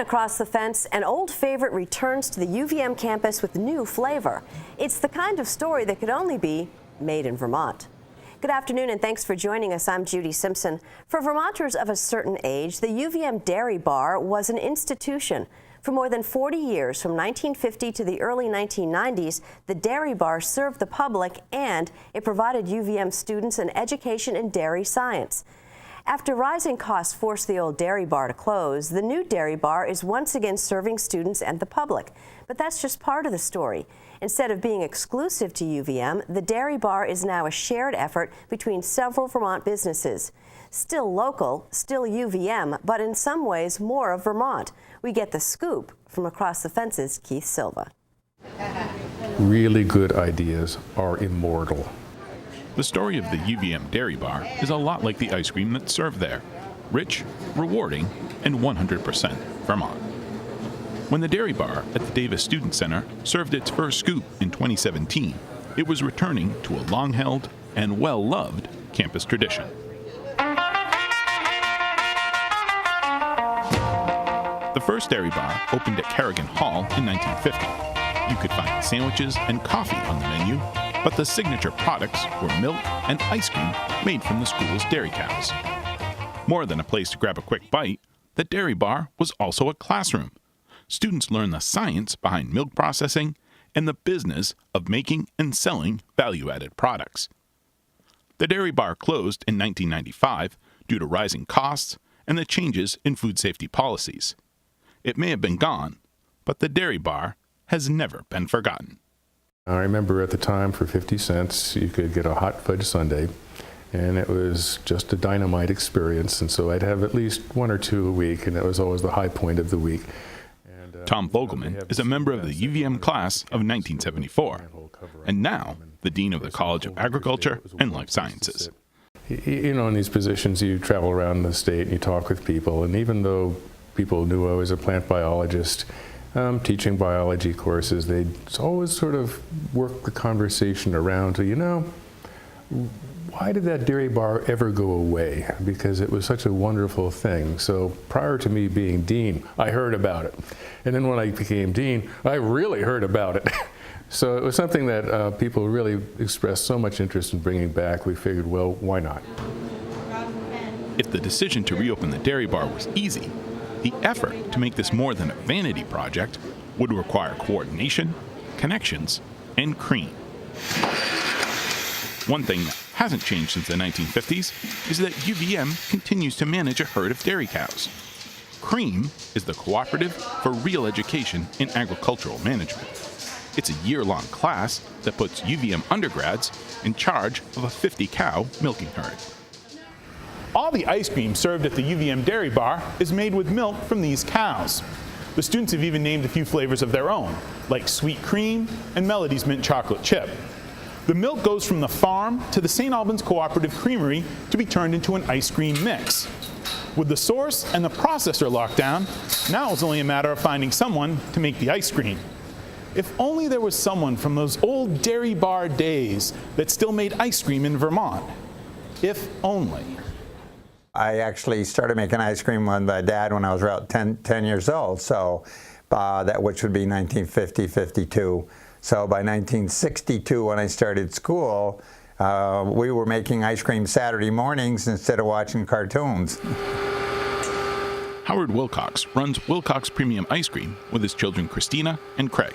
across the fence, an old favorite returns to the UVM campus with new flavor. It's the kind of story that could only be made in Vermont. Good afternoon and thanks for joining us. I'm Judy Simpson. For Vermonters of a certain age, the UVM Dairy Bar was an institution. For more than 40 years, from 1950 to the early 1990s, the Dairy Bar served the public and it provided UVM students an education in dairy science. After rising costs forced the old Dairy Bar to close, the new Dairy Bar is once again serving students and the public. But that's just part of the story. Instead of being exclusive to UVM, the Dairy Bar is now a shared effort between several Vermont businesses. Still local, still UVM, but in some ways more of Vermont. We get the scoop from Across the Fence's Keith Silva. Really good ideas are immortal. The story of the UVM Dairy Bar is a lot like the ice cream that's served there. Rich, rewarding, and 100% Vermont. When the Dairy Bar at the Davis Student Center served its first scoop in 2017, it was returning to a long-held and well-loved campus tradition. The first Dairy Bar opened at Kerrigan Hall in 1950. You could find sandwiches and coffee on the menu, but the signature products were milk and ice cream made from the school's dairy cows. More than a place to grab a quick bite, the Dairy Bar was also a classroom. Students learned the science behind milk processing and the business of making and selling value-added products. The Dairy Bar closed in 1995 due to rising costs and the changes in food safety policies. It may have been gone, but the Dairy Bar has never been forgotten. I remember at the time for 50 cents you could get a hot fudge sundae, and it was just a dynamite experience, and so I'd have at least one or two a week, and that was always the high point of the week. Tom Vogelman is a member of the UVM class of 1974, and now the Dean of the College of Agriculture and Life Sciences. You know, in these positions you travel around the state and you talk with people, and even though people knew I was a plant biologist, teaching biology courses, they'd always sort of work the conversation around to, you know, why did that Dairy Bar ever go away? Because it was such a wonderful thing. So prior to me being dean, I heard about it. And then when I became dean, I really heard about it. So it was something that people really expressed so much interest in bringing back. We figured, well, why not? If the decision to reopen the Dairy Bar was easy, the effort to make this more than a vanity project would require coordination, connections, and cream. One thing that hasn't changed since the 1950s is that UVM continues to manage a herd of dairy cows. CREAM is the Cooperative for Real Education in Agricultural Management. It's a year-long class that puts UVM undergrads in charge of a 50-cow milking herd. All the ice cream served at the UVM Dairy Bar is made with milk from these cows. The students have even named a few flavors of their own, like Sweet Cream and Melody's Mint Chocolate Chip. The milk goes from the farm to the St. Albans Cooperative Creamery to be turned into an ice cream mix. With the source and the processor locked down, now it's only a matter of finding someone to make the ice cream. If only there was someone from those old Dairy Bar days that still made ice cream in Vermont. If only. I actually started making ice cream with my dad when I was around 10 years old, so which would be 1950, 52. So by 1962, when I started school, we were making ice cream Saturday mornings instead of watching cartoons. Howard Wilcox runs Wilcox Premium Ice Cream with his children Christina and Craig.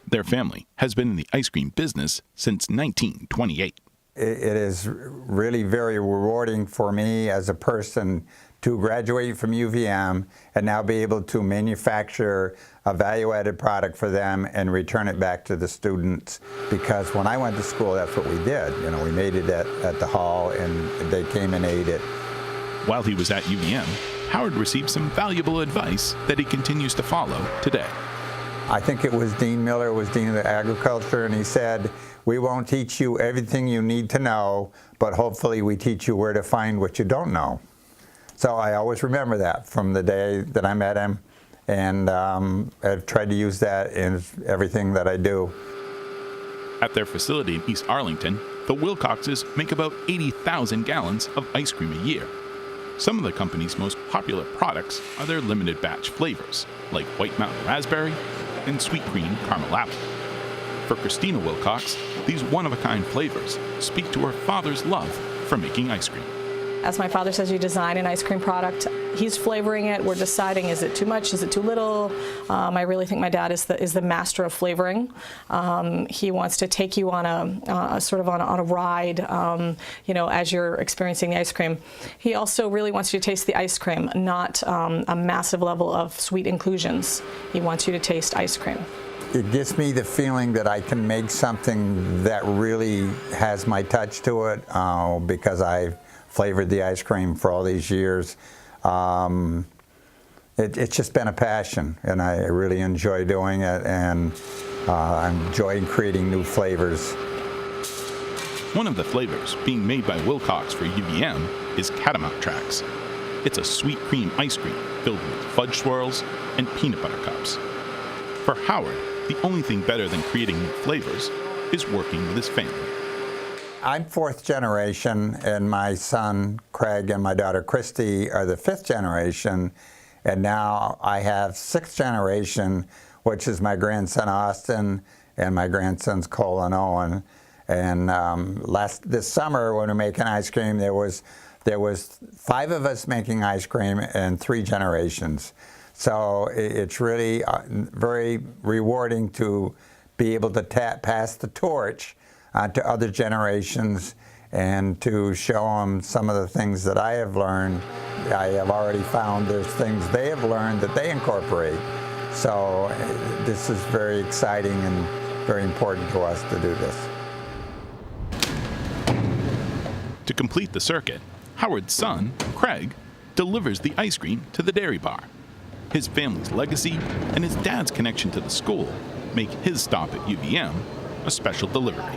Their family has been in the ice cream business since 1928. It is really very rewarding for me as a person to graduate from UVM and now be able to manufacture a value-added product for them and return it back to the students. Because when I went to school, that's what we did. You know, we made it at the hall and they came and ate it. While he was at UVM, Howard received some valuable advice that he continues to follow today. I think it was Dean Miller, was Dean of Agriculture, and he said, "We won't teach you everything you need to know, but hopefully we teach you where to find what you don't know." So I always remember that from the day that I met him, and I've tried to use that in everything that I do. At their facility in East Arlington, the Wilcoxes make about 80,000 gallons of ice cream a year. Some of the company's most popular products are their limited batch flavors, like White Mountain Raspberry and Sweet Cream Caramel Apple. For Christina Wilcox, these one-of-a-kind flavors speak to her father's love for making ice cream. As my father says, you design an ice cream product. He's flavoring it. We're deciding, is it too much? Is it too little? I really think my dad is the master of flavoring. He wants to take you on a sort of on a ride, you know, as you're experiencing the ice cream. He also really wants you to taste the ice cream, not a massive level of sweet inclusions. He wants you to taste ice cream. It gives me the feeling that I can make something that really has my touch to it because I've flavored the ice cream for all these years. It's just been a passion, and I really enjoy doing it, and I'm enjoying creating new flavors. One of the flavors being made by Wilcox for UVM is Catamount Tracks. It's a sweet cream ice cream filled with fudge swirls and peanut butter cups. For Howard, the only thing better than creating new flavors is working with his family. I'm fourth generation, and my son Craig and my daughter Christy are the fifth generation, and now I have sixth generation, which is my grandson Austin and my grandsons Cole and Owen. And this summer when we were making ice cream, there was 5 of us making ice cream and 3 generations. So it's really very rewarding to be able to pass the torch to other generations and to show them some of the things that I have learned. I have already found there's things they have learned that they incorporate. So this is very exciting and very important to us to do this. To complete the circuit, Howard's son, Craig, delivers the ice cream to the dairy bar. His family's legacy and his dad's connection to the school make his stop at UVM a special delivery.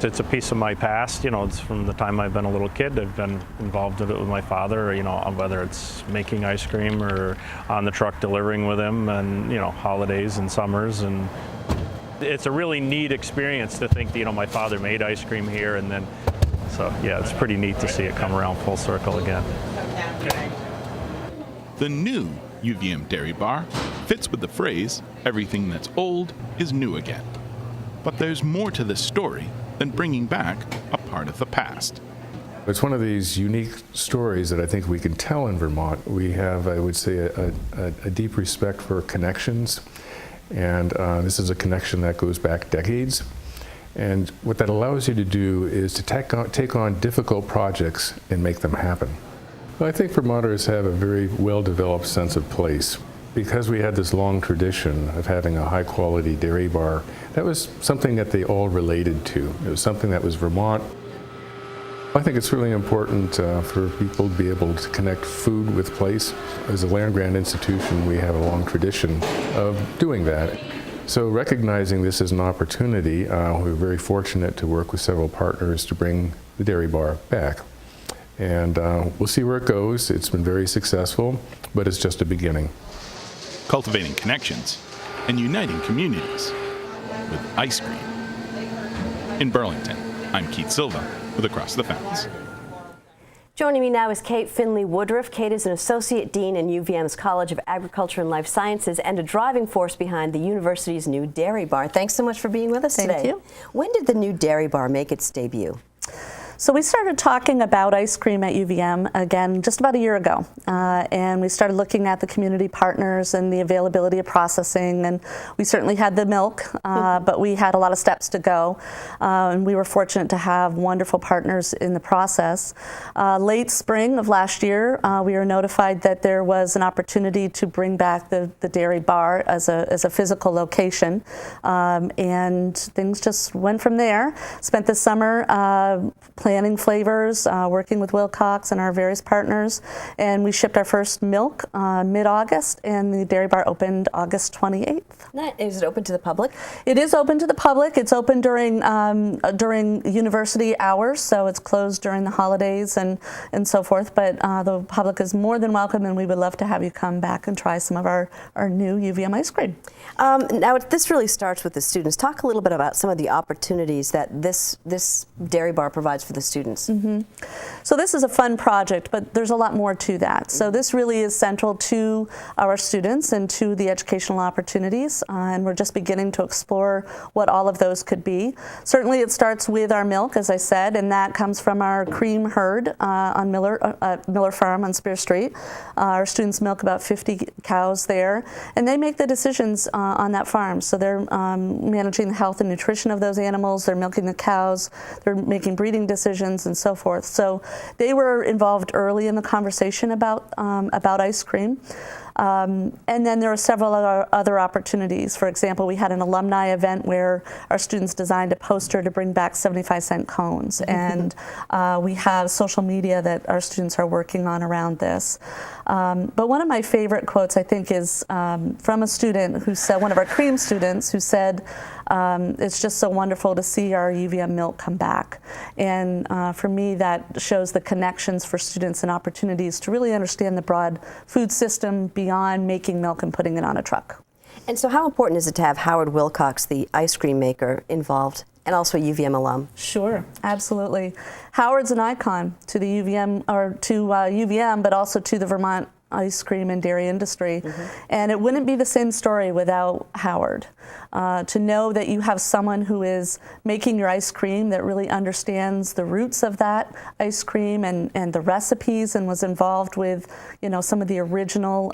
It's a piece of my past, you know, it's from the time I've been a little kid. I've been involved in it with my father, you know, whether it's making ice cream or on the truck delivering with him, and, you know, holidays and summers. And it's a really neat experience to think that, you know, my father made ice cream here, and then, so yeah, it's pretty neat to see it come around full circle again. The new UVM Dairy Bar fits with the phrase, everything that's old is new again. But there's more to this story than bringing back a part of the past. It's one of these unique stories that I think we can tell in Vermont. We have, I would say, a deep respect for connections, and this is a connection that goes back decades. And what that allows you to do is to take on difficult projects and make them happen. Well, I think Vermonters have a very well-developed sense of place. Because we had this long tradition of having a high-quality dairy bar, that was something that they all related to. It was something that was Vermont. I think it's really important for people to be able to connect food with place. As a land-grant institution, we have a long tradition of doing that. So recognizing this as an opportunity, we're very fortunate to work with several partners to bring the dairy bar back. And we'll see where it goes. It's been very successful, but it's just a beginning. Cultivating connections and uniting communities with ice cream. In Burlington, I'm Keith Silva with Across the Fence. Joining me now is Kate Finley Woodruff. Kate is an Associate Dean in UVM's College of Agriculture and Life Sciences and a driving force behind the university's new dairy bar. Thanks so much for being with us today. Thank you. When did the new dairy bar make its debut? So we started talking about ice cream at UVM again just about a year ago, and we started looking at the community partners and the availability of processing, and we certainly had the milk, but we had a lot of steps to go, and we were fortunate to have wonderful partners in the process. Late spring of last year, we were notified that there was an opportunity to bring back the dairy bar as a physical location, and things just went from there. Spent the summer planning flavors, working with Wilcox and our various partners, and we shipped our first milk mid-August, and the dairy bar opened August 28th. Is it open to the public? It is open to the public. It's open during university hours, so it's closed during the holidays and so forth, but the public is more than welcome, and we would love to have you come back and try some of our new UVM ice cream. Now, this really starts with the students. Talk a little bit about some of the opportunities that this dairy bar provides for the the students? So this is a fun project, but there's a lot more to that. So this really is central to our students and to the educational opportunities, and we're just beginning to explore what all of those could be. Certainly it starts with our milk, as I said, and that comes from our cream herd on Miller Farm on Spear Street. Our students milk about 50 cows there, and they make the decisions on that farm. So they're managing the health and nutrition of those animals, they're milking the cows, they're making breeding decisions and so forth. So they were involved early in the conversation about ice cream. And then there are several other opportunities. For example, we had an alumni event where our students designed a poster to bring back 75-cent cones. And we have social media that our students are working on around this. But one of my favorite quotes, I think, is from a student who said, one of our cream students, who said, it's just so wonderful to see our UVM milk come back. And for me, that shows the connections for students and opportunities to really understand the broad food system beyond making milk and putting it on a truck. And so how important is it to have Howard Wilcox, the ice cream maker, involved, and also a UVM alum? Sure, absolutely. Howard's an icon to the UVM, or to UVM, but also to the Vermont ice cream and dairy industry. And it wouldn't be the same story without Howard. To know that you have someone who is making your ice cream that really understands the roots of that ice cream and the recipes, and was involved with, you know, some of the original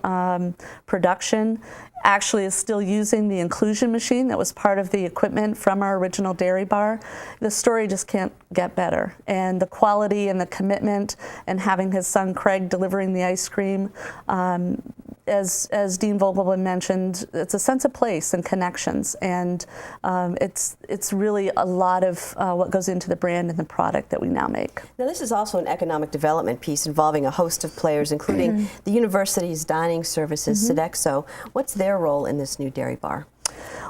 production, actually is still using the inclusion machine that was part of the equipment from our original dairy bar. The story just can't get better. And the quality and the commitment, and having his son Craig delivering the ice cream, as Dean Vogelman mentioned, it's a sense of place and connections, and it's really a lot of what goes into the brand and the product that we now make. Now, this is also an economic development piece involving a host of players, including the university's dining services, Sodexo. What's their role in this new dairy bar?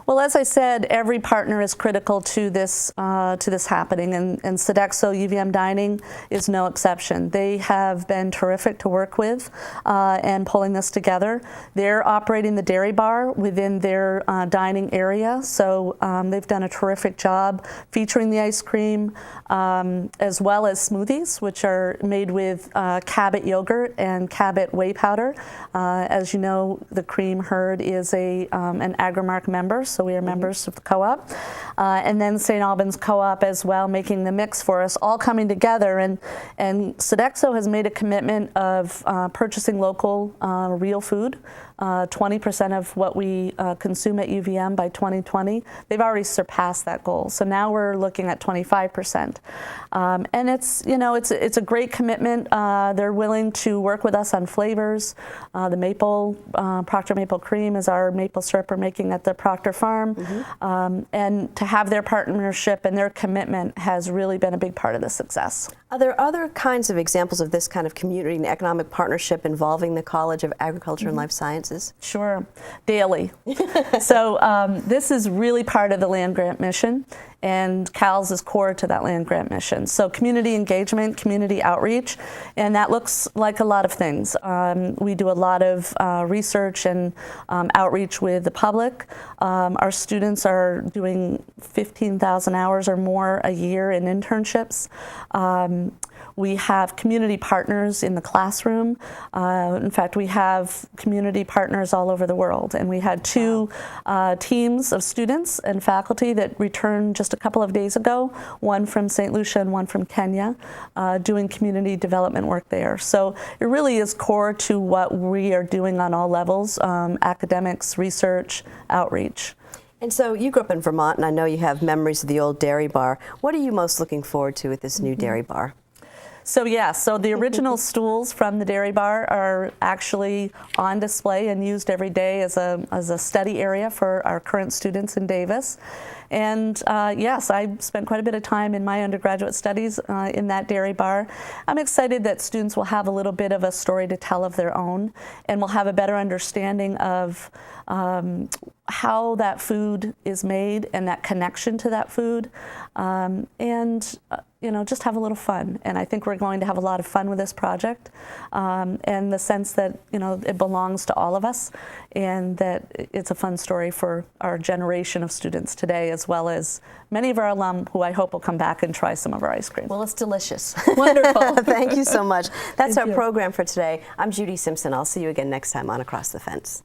Well, as I said, every partner is critical to this happening, and Sodexo UVM Dining is no exception. They have been terrific to work with and pulling this together. They're operating the dairy bar within their dining area, so they've done a terrific job featuring the ice cream, as well as smoothies, which are made with Cabot yogurt and Cabot whey powder. As you know, the cream herd is an Agrimark member, so we are members of the co-op. And then St. Albans Co-op as well, making the mix for us, all coming together. And Sodexo has made a commitment of purchasing local, real food. 20% of what we consume at UVM by 2020. They've already surpassed that goal. So now we're looking at 25%. And it's, you know, it's a great commitment. They're willing to work with us on flavors. The maple, Proctor Maple Cream is our maple syrup we're making at the Proctor Farm. And to have their partnership and their commitment has really been a big part of the success. Are there other kinds of examples of this kind of community and economic partnership involving the College of Agriculture and Life Sciences? Sure, daily. So this is really part of the land grant mission, and CALS is core to that land grant mission. So community engagement, community outreach, and that looks like a lot of things. We do a lot of research and outreach with the public. Our students are doing 15,000 hours or more a year in internships. We have community partners in the classroom. In fact, we have community partners all over the world. And we had two teams of students and faculty that returned just a couple of days ago, one from St. Lucia and one from Kenya, doing community development work there. So it really is core to what we are doing on all levels, academics, research, outreach. And so you grew up in Vermont, and I know you have memories of the old dairy bar. What are you most looking forward to with this new dairy bar? So so the original stools from the dairy bar are actually on display and used every day as a study area for our current students in Davis. And yes, I spent quite a bit of time in my undergraduate studies in that dairy bar. I'm excited that students will have a little bit of a story to tell of their own, and will have a better understanding of how that food is made and that connection to that food, and you know, just have a little fun. And I think we're going to have a lot of fun with this project, and the sense that, you know, it belongs to all of us, and that it's a fun story for our generation of students today, as well as many of our alum who I hope will come back and try some of our ice cream. Well, it's delicious. Wonderful. Thank you so much. That's Thank our you. program for today. I'm Judy Simpson. I'll see you again next time on Across the Fence.